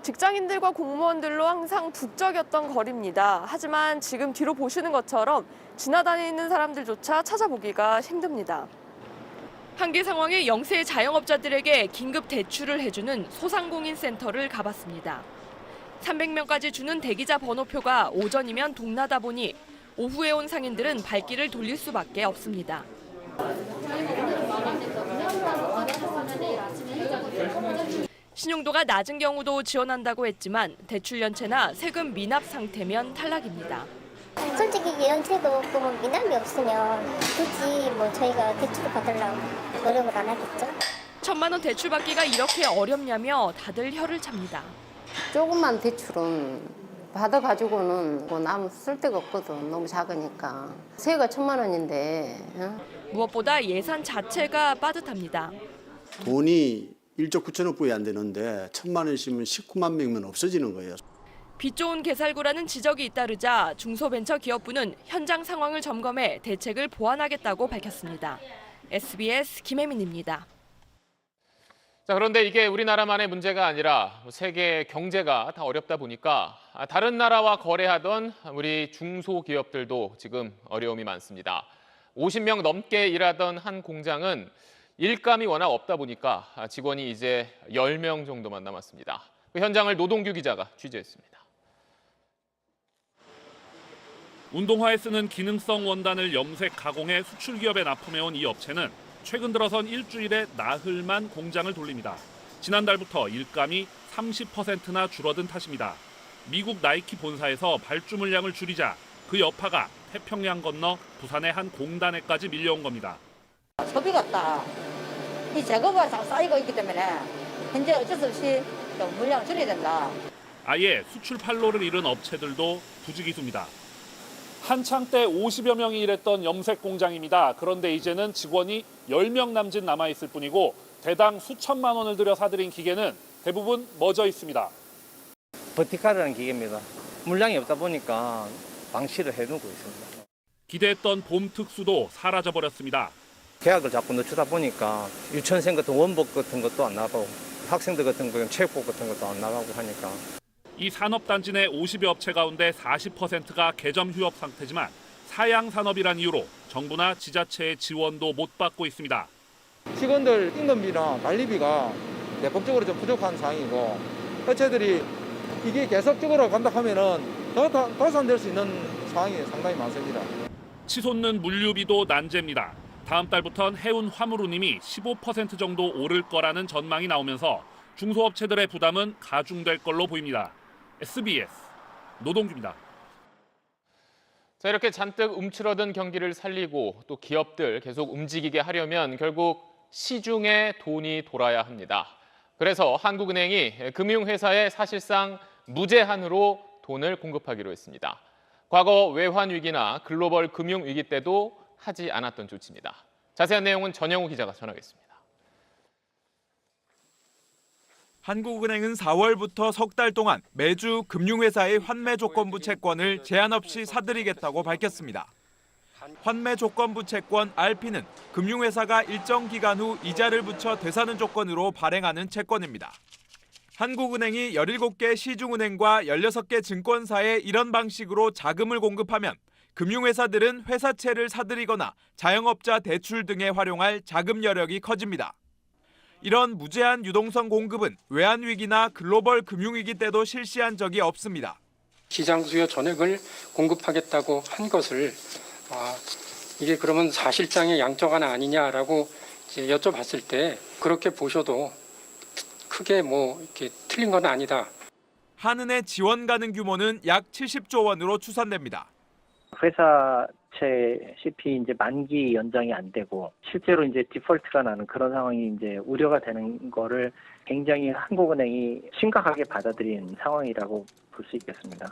Speaker 21: 직장인들과 공무원들로 항상 북적였던 거리입니다. 하지만 지금 뒤로 보시는 것처럼 지나다니는 사람들조차 찾아보기가 힘듭니다. 한계 상황에 영세 자영업자들에게 긴급 대출을 해주는 소상공인 센터를 가봤습니다. 300명까지 주는 대기자 번호표가 오전이면 동나다 보니 오후에 온 상인들은 발길을 돌릴 수밖에 없습니다. 신용도가 낮은 경우도 지원한다고 했지만 대출 연체나 세금 미납 상태면 탈락입니다.
Speaker 24: 솔직히 연체도 없고 미납이 없으면 굳이 저희가 대출을 받으려고 노력을 안 하겠죠.
Speaker 21: 1,000만 원 대출 받기가 이렇게 어렵냐며 다들 혀를 찹니다.
Speaker 3: 조금만 대출은 받아가지고는 뭐 남을 쓸 데가 없거든. 너무 작으니까. 세가 1,000만 원인데.
Speaker 21: 무엇보다 예산 자체가 빠듯합니다.
Speaker 4: 돈이 1조 9천억 불이 안 되는데 1,000만 원씩이면 19만 명이면 없어지는 거예요.
Speaker 21: 빚 좋은 개살구라는 지적이 잇따르자 중소벤처기업부는 현장 상황을 점검해 대책을 보완하겠다고 밝혔습니다. SBS 김혜민입니다.
Speaker 2: 자, 그런데 이게 우리나라만의 문제가 아니라 세계 경제가 다 어렵다 보니까 다른 나라와 거래하던 우리 중소기업들도 지금 어려움이 많습니다. 50명 넘게 일하던 한 공장은 일감이 워낙 없다 보니까 직원이 이제 10명 정도만 남았습니다. 그 현장을 노동규 기자가 취재했습니다.
Speaker 5: 운동화에 쓰는 기능성 원단을 염색 가공해 수출 기업에 납품해온 이 업체는 최근 들어선 일주일에 나흘만 공장을 돌립니다. 지난달부터 일감이 30%나 줄어든 탓입니다. 미국 나이키 본사에서 발주 물량을 줄이자 그 여파가 태평양 건너 부산의 한 공단에까지 밀려온 겁니다.
Speaker 9: 소비가 없다. 이 재고가 쌓이고 있기 때문에 현재 어쩔 수 없이 좀 물량을 줄여야 된다.
Speaker 5: 아예 수출 판로를 잃은 업체들도 부지기수입니다. 한창 때 50여 명이 일했던 염색 공장입니다. 그런데 이제는 직원이 10명 남짓 남아있을 뿐이고 대당 수천만 원을 들여 사들인 기계는 대부분 멎어 있습니다.
Speaker 16: 버티칼이라는 기계입니다. 물량이 없다 보니까 방치를 해두고 있습니다.
Speaker 5: 기대했던 봄 특수도 사라져버렸습니다.
Speaker 16: 계약을 자꾸 늦추다 보니까 유치원생 같은 원복 같은 것도 안 나가고 학생들 같은 거 체육복 같은 것도 안 나가고 하니까.
Speaker 5: 이 산업단지 내 50여 업체 가운데 40%가 개점 휴업 상태지만 사양산업이란 이유로 정부나 지자체의 지원도 못 받고 있습니다.
Speaker 12: 직원들 임금비나 관리비가 대폭적으로 좀 부족한 상황이고 업체들이 이게 계속적으로 간다하면은 더 가산될 수 있는 상황이 상당히 많습니다.
Speaker 5: 치솟는 물류비도 난제입니다. 다음 달부터는 해운 화물운임이 15% 정도 오를 거라는 전망이 나오면서 중소업체들의 부담은 가중될 걸로 보입니다. SBS 노동규입니다.
Speaker 2: 자, 이렇게 잔뜩 움츠러든 경기를 살리고 또 기업들 계속 움직이게 하려면 결국 시중에 돈이 돌아야 합니다. 그래서 한국은행이 금융회사에 사실상 무제한으로 돈을 공급하기로 했습니다. 과거 외환위기나 글로벌 금융위기 때도 하지 않았던 조치입니다. 자세한 내용은 전영우 기자가 전하겠습니다.
Speaker 14: 한국은행은 4월부터 석 달 동안 매주 금융회사의 환매조건부 채권을 제한 없이 사들이겠다고 밝혔습니다. 환매조건부 채권 RP는 금융회사가 일정 기간 후 이자를 붙여 되사는 조건으로 발행하는 채권입니다. 한국은행이 17개 시중은행과 16개 증권사에 이런 방식으로 자금을 공급하면 금융회사들은 회사채를 사들이거나 자영업자 대출 등에 활용할 자금 여력이 커집니다. 이런 무제한 유동성 공급은 외환위기나 글로벌 금융위기 때도 실시한 적이 없습니다.
Speaker 26: 시장 수요 전액을 공급하겠다고 한 것을 이게 그러면 사실상의 양적 완화 아니냐라고 이제 여쭤봤을 때 그렇게 보셔도 크게 뭐 이렇게 틀린 건 아니다.
Speaker 14: 한은의 지원 가능 규모는 약 70조 원으로 추산됩니다.
Speaker 27: 회사채 CP 이제 만기 연장이 안 되고 실제로 이제 디폴트가 나는 그런 상황이 이제 우려가 되는 거를 굉장히 한국은행이 심각하게 받아들인 상황이라고 볼 수 있겠습니다.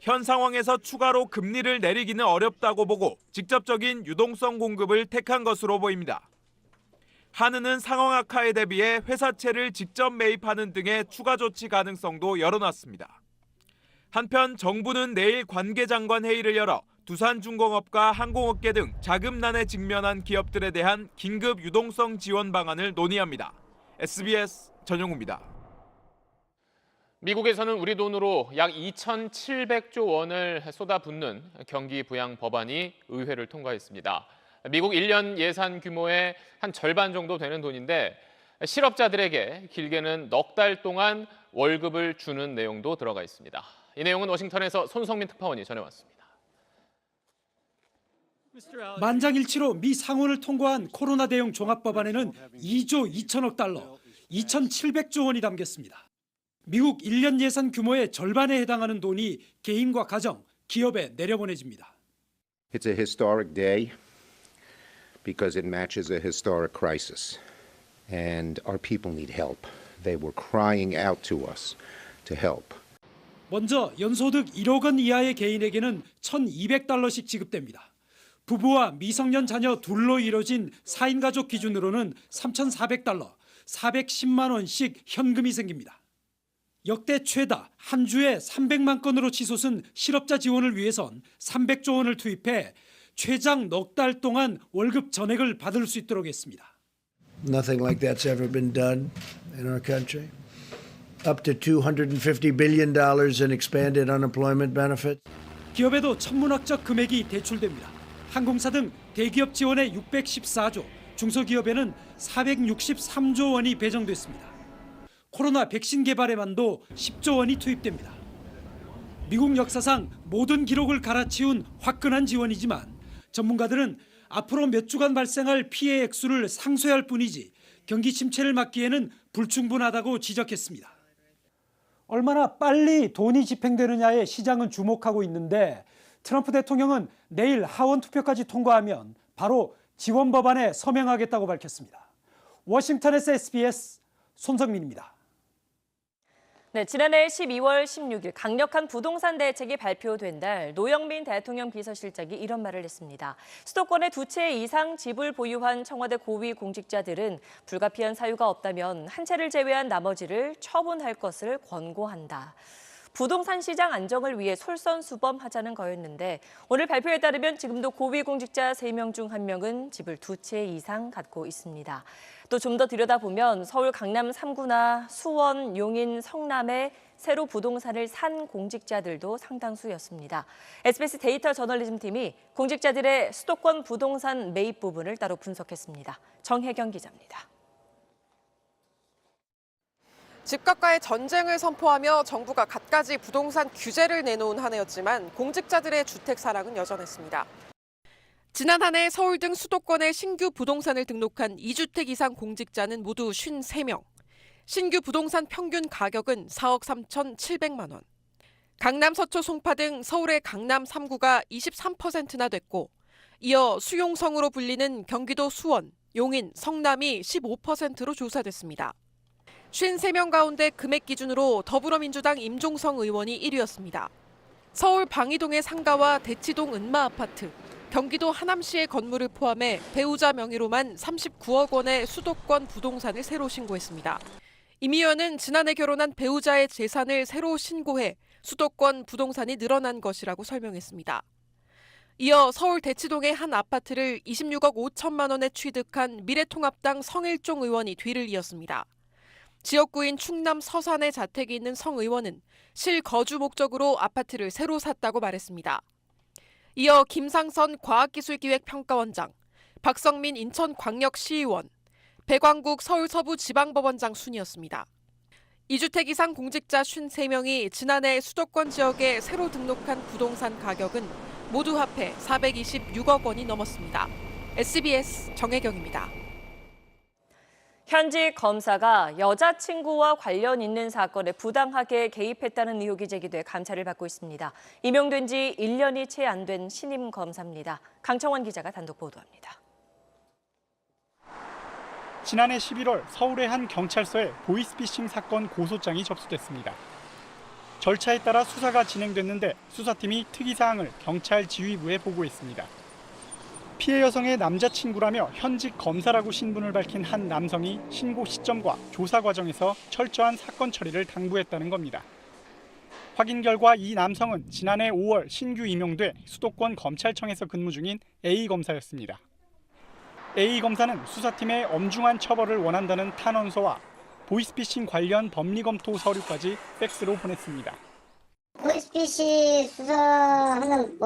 Speaker 14: 현 상황에서 추가로 금리를 내리기는 어렵다고 보고 직접적인 유동성 공급을 택한 것으로 보입니다. 한은은 상황 악화에 대비해 회사채를 직접 매입하는 등의 추가 조치 가능성도 열어놨습니다. 한편 정부는 내일 관계장관 회의를 열어 두산중공업과 항공업계 등 자금난에 직면한 기업들에 대한 긴급 유동성 지원 방안을 논의합니다. SBS 전용우입니다.
Speaker 2: 미국에서는 우리 돈으로 약 2,700조 원을 쏟아붓는 경기 부양 법안이 의회를 통과했습니다. 미국 1년 예산 규모의 한 절반 정도 되는 돈인데 실업자들에게 길게는 넉 달 동안 월급을 주는 내용도 들어가 있습니다. 이 내용은 워싱턴에서 손성민 특파원이 전해왔습니다.
Speaker 28: 만장일치로 미 상원을 통과한 코로나 대응 종합법안에는 2조 2천억 달러, 2,700조 원이 담겼습니다. 미국 1년 예산 규모의 절반에 해당하는 돈이 개인과 가정, 기업에 내려보내집니다.
Speaker 29: It's a historic day because it matches a historic crisis. And our people need help. They were crying out to us to help.
Speaker 28: 먼저 연소득 1억 원 이하의 개인에게는 $1,200씩 지급됩니다. 부부와 미성년 자녀 둘로 이뤄진 4인 가족 기준으로는 $3,400, 410만 원씩 현금이 생깁니다. 역대 최다 한 주에 300만 건으로 치솟은 실업자 지원을 위해선 300조 원을 투입해 최장 넉 달 동안 월급 전액을 받을 수 있도록 했습니다.
Speaker 1: Nothing like that's ever been done in our country. Up to $250 billion in expanded unemployment benefits.
Speaker 28: 기업에도 천문학적 금액이 대출됩니다. 항공사 등 대기업 지원에 614조, 중소기업에는 463조 원이 배정됐습니다. 코로나 백신 개발에만도 10조 원이 투입됩니다. 미국 역사상 모든 기록을 갈아치운 화끈한 지원이지만 전문가들은 앞으로 몇 주간 발생할 피해 액수를 상쇄할 뿐이지 경기 침체를 막기에는 불충분하다고 지적했습니다. 얼마나 빨리 돈이 집행되느냐에 시장은 주목하고 있는데 트럼프 대통령은 내일 하원 투표까지 통과하면 바로 지원 법안에 서명하겠다고 밝혔습니다. 워싱턴에서 SBS 손성민입니다.
Speaker 10: 네, 지난해 12월 16일 강력한 부동산 대책이 발표된 날 노영민 대통령 비서실장이 이런 말을 했습니다. 수도권에 2채 이상 집을 보유한 청와대 고위 공직자들은 불가피한 사유가 없다면 한 채를 제외한 나머지를 처분할 것을 권고한다. 부동산 시장 안정을 위해 솔선수범하자는 거였는데 오늘 발표에 따르면 지금도 고위공직자 3명 중 1명은 집을 2채 이상 갖고 있습니다. 또 좀 더 들여다보면 서울 강남 3구나 수원, 용인, 성남에 새로 부동산을 산 공직자들도 상당수였습니다. SBS 데이터 저널리즘 팀이 공직자들의 수도권 부동산 매입 부분을 따로 분석했습니다. 정혜경 기자입니다.
Speaker 21: 집값과의 전쟁을 선포하며 정부가 갖가지 부동산 규제를 내놓은 한 해였지만 공직자들의 주택 사랑은 여전했습니다. 지난 한 해 서울 등 수도권에 신규 부동산을 등록한 2주택 이상 공직자는 모두 53명. 신규 부동산 평균 가격은 4억 3,700만 원. 강남, 서초, 송파 등 서울의 강남 3구가 23%나 됐고 이어 수용성으로 불리는 경기도 수원, 용인, 성남이 15%로 조사됐습니다. 53명 가운데 금액 기준으로 더불어민주당 임종성 의원이 1위였습니다. 서울 방이동의 상가와 대치동 은마 아파트, 경기도 하남시의 건물을 포함해 배우자 명의로만 39억 원의 수도권 부동산을 새로 신고했습니다. 임 의원은 지난해 결혼한 배우자의 재산을 새로 신고해 수도권 부동산이 늘어난 것이라고 설명했습니다. 이어 서울 대치동의 한 아파트를 26억 5천만 원에 취득한 미래통합당 성일종 의원이 뒤를 이었습니다. 지역구인 충남 서산에 자택이 있는 성 의원은 실거주 목적으로 아파트를 새로 샀다고 말했습니다. 이어 김상선 과학기술기획평가원장, 박성민 인천광역시의원, 배광국 서울서부지방법원장 순이었습니다. 2주택 이상 공직자 53명이 지난해 수도권 지역에 새로 등록한 부동산 가격은 모두 합해 426억 원이 넘었습니다. SBS 정혜경입니다.
Speaker 10: 현직 검사가 여자친구와 관련 있는 사건에 부당하게 개입했다는 의혹이 제기돼 감찰을 받고 있습니다. 임용된 지 1년이 채 안 된 신임 검사입니다. 강청원 기자가 단독 보도합니다.
Speaker 11: 지난해 11월 서울의 한 경찰서에 보이스피싱 사건 고소장이 접수됐습니다. 절차에 따라 수사가 진행됐는데 수사팀이 특이사항을 경찰 지휘부에 보고했습니다. 피해 여성의 남자친구라며 현직 검사라고 신분을 밝힌 한 남성이 신고 시점과 조사 과정에서 철저한 사건 처리를 당부했다는 겁니다. 확인 결과 이 남성은 지난해 5월 신규 임용돼 수도권 검찰청에서 근무 중인 A 검사였습니다. A 검사는 수사팀에 엄중한 처벌을 원한다는 탄원서와 보이스피싱 관련 법리 검토 서류까지 팩스로 보냈습니다.
Speaker 24: 보이스피싱 수사하는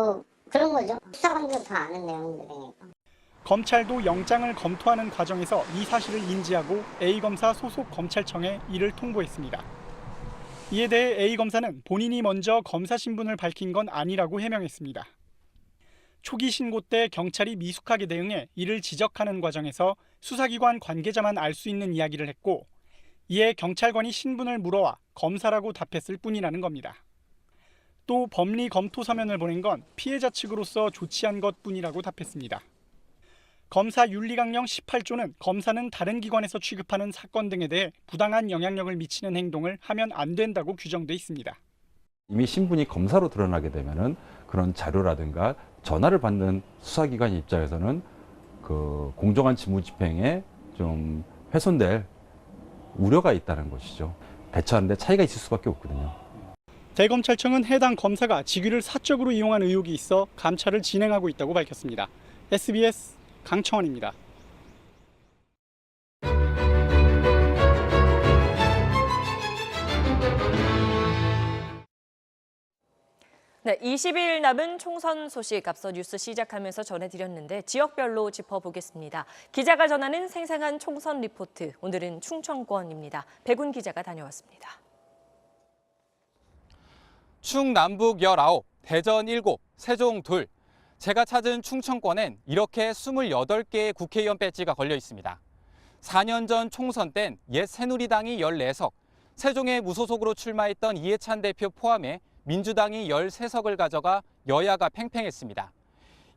Speaker 24: 그런 거죠. 수사관들 다 아는 내용들이니까.
Speaker 11: 검찰도 영장을 검토하는 과정에서 이 사실을 인지하고 A 검사 소속 검찰청에 이를 통보했습니다. 이에 대해 A 검사는 본인이 먼저 검사 신분을 밝힌 건 아니라고 해명했습니다. 초기 신고 때 경찰이 미숙하게 대응해 이를 지적하는 과정에서 수사기관 관계자만 알 수 있는 이야기를 했고 이에 경찰관이 신분을 물어와 검사라고 답했을 뿐이라는 겁니다. 또 법리 검토 서면을 보낸 건 피해자 측으로서 조치한 것뿐이라고 답했습니다. 검사 윤리강령 18조는 검사는 다른 기관에서 취급하는 사건 등에 대해 부당한 영향력을 미치는 행동을 하면 안 된다고 규정돼 있습니다.
Speaker 7: 이미 신분이 검사로 드러나게 되면은 그런 자료라든가 전화를 받는 수사기관 입장에서는 그 공정한 직무집행에 좀 훼손될 우려가 있다는 것이죠. 대처하는데 차이가 있을 수밖에 없거든요.
Speaker 11: 대검찰청은 해당 검사가 직위를 사적으로 이용한 의혹이 있어 감찰을 진행하고 있다고 밝혔습니다. SBS 강청원입니다.
Speaker 10: 네, 20일 남은 총선 소식 앞서 뉴스 시작하면서 전해드렸는데 지역별로 짚어보겠습니다. 기자가 전하는 생생한 총선 리포트, 오늘은 충청권입니다. 백운 기자가 다녀왔습니다.
Speaker 13: 충남북 19, 대전 7, 세종 2. 제가 찾은 충청권엔 이렇게 28개의 국회의원 배지가 걸려 있습니다. 4년 전 총선 땐 옛 새누리당이 14석, 세종에 무소속으로 출마했던 이해찬 대표 포함해 민주당이 13석을 가져가 여야가 팽팽했습니다.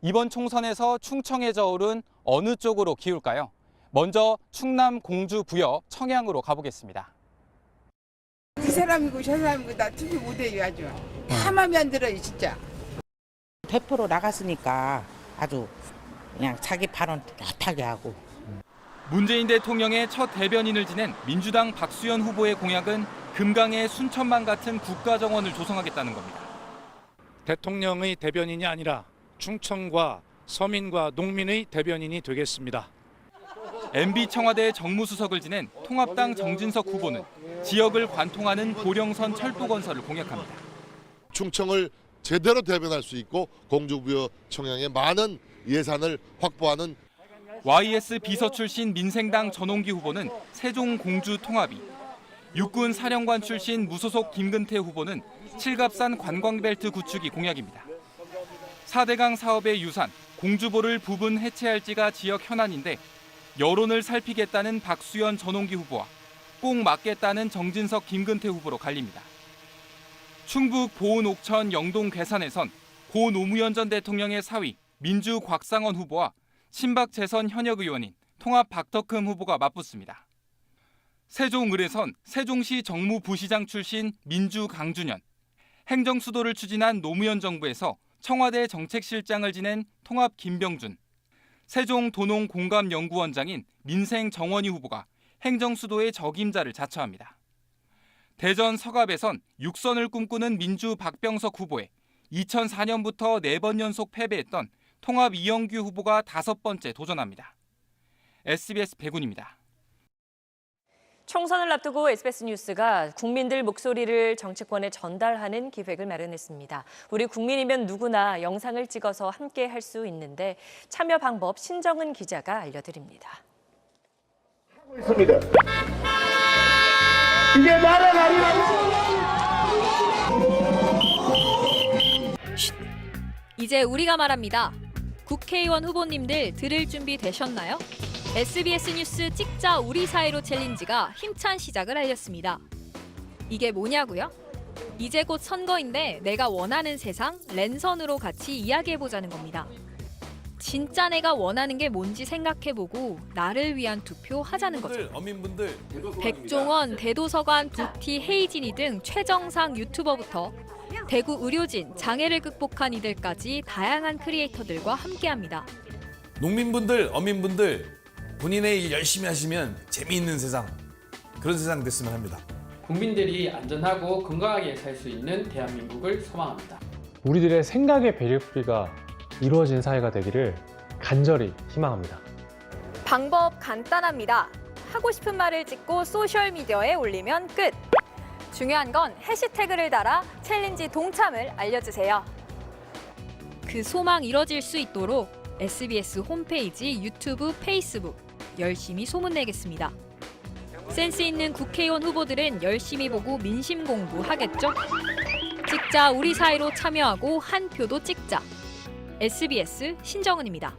Speaker 13: 이번 총선에서 충청의 저울은 어느 쪽으로 기울까요? 먼저 충남 공주 부여 청양으로 가보겠습니다.
Speaker 15: 그 사람이고 저 사람이고 나 투표 못해요. 아주 다 마음에 안 들어요 진짜.
Speaker 17: 대표로 나갔으니까 아주 그냥 자기 발언 뚜렷하게 하고.
Speaker 13: 문재인 대통령의 첫 대변인을 지낸 민주당 박수현 후보의 공약은 금강의 순천만 같은 국가정원을 조성하겠다는 겁니다.
Speaker 18: 대통령의 대변인이 아니라 충청과 서민과 농민의 대변인이 되겠습니다.
Speaker 13: MB 청와대 정무수석을 지낸 통합당 정진석 후보는 지역을 관통하는 보령선 철도 건설을 공약합니다.
Speaker 19: 충청을 제대로 대변할 수 있고 공주부여 청양에 많은 예산을 확보하는
Speaker 13: YS 비서 출신 민생당 전홍기 후보는 세종 공주 통합이, 육군 사령관 출신 무소속 김근태 후보는 칠갑산 관광벨트 구축이 공약입니다. 4대강 사업의 유산, 공주보를 부분 해체할지가 지역 현안인데 여론을 살피겠다는 박수현 전홍기 후보와 꼭 맞겠다는 정진석 김근태 후보로 갈립니다. 충북 보은 옥천 영동 괴산에선 고 노무현 전 대통령의 사위 민주 곽상원 후보와 친박 재선 현역 의원인 통합 박덕흠 후보가 맞붙습니다. 세종을에선 세종시 정무부시장 출신 민주 강준현, 행정수도를 추진한 노무현 정부에서 청와대 정책실장을 지낸 통합 김병준, 세종 도농 공감연구원장인 민생 정원희 후보가 행정수도의 적임자를 자처합니다. 대전 서갑에선 6선을 꿈꾸는 민주 박병석 후보에 2004년부터 4번 연속 패배했던 통합 이영규 후보가 5번째 도전합니다. SBS 백운입니다.
Speaker 10: 총선을 앞두고 SBS 뉴스가 국민들 목소리를 정치권에 전달하는 기획을 마련했습니다. 우리 국민이면 누구나 영상을 찍어서 함께 할 수 있는데 참여 방법 신정은 기자가 알려드립니다.
Speaker 20: 하고 있습니다. 이게 나라 아니라고.
Speaker 22: 이제 우리가 말합니다. 국회의원 후보님들 들을 준비 되셨나요? SBS 뉴스 찍자 우리 사회로 챌린지가 힘찬 시작을 알렸습니다. 이게 뭐냐고요? 이제 곧 선거인데 내가 원하는 세상 랜선으로 같이 이야기해보자는 겁니다. 진짜 내가 원하는 게 뭔지 생각해보고 나를 위한 투표 하자는 거죠. 백종원, 대도서관, 부티, 헤이진이 등 최정상 유튜버부터 대구 의료진, 장애를 극복한 이들까지 다양한 크리에이터들과 함께합니다.
Speaker 25: 농민분들, 어민분들 본인의 일 열심히 하시면 재미있는 세상, 그런 세상 됐으면 합니다.
Speaker 30: 국민들이 안전하고 건강하게 살 수 있는 대한민국을 소망합니다.
Speaker 31: 우리들의 생각의 배려풀이가 이루어진 사회가 되기를 간절히 희망합니다.
Speaker 22: 방법 간단합니다. 하고 싶은 말을 찍고 소셜미디어에 올리면 끝. 중요한 건 해시태그를 달아 챌린지 동참을 알려주세요. 그 소망 이뤄질 수 있도록 SBS 홈페이지, 유튜브, 페이스북 열심히 소문내겠습니다. 센스 있는 국회의원 후보들은 열심히 보고 민심 공부하겠죠? 찍자 우리 사회로 참여하고 한 표도 찍자. SBS 신정은입니다.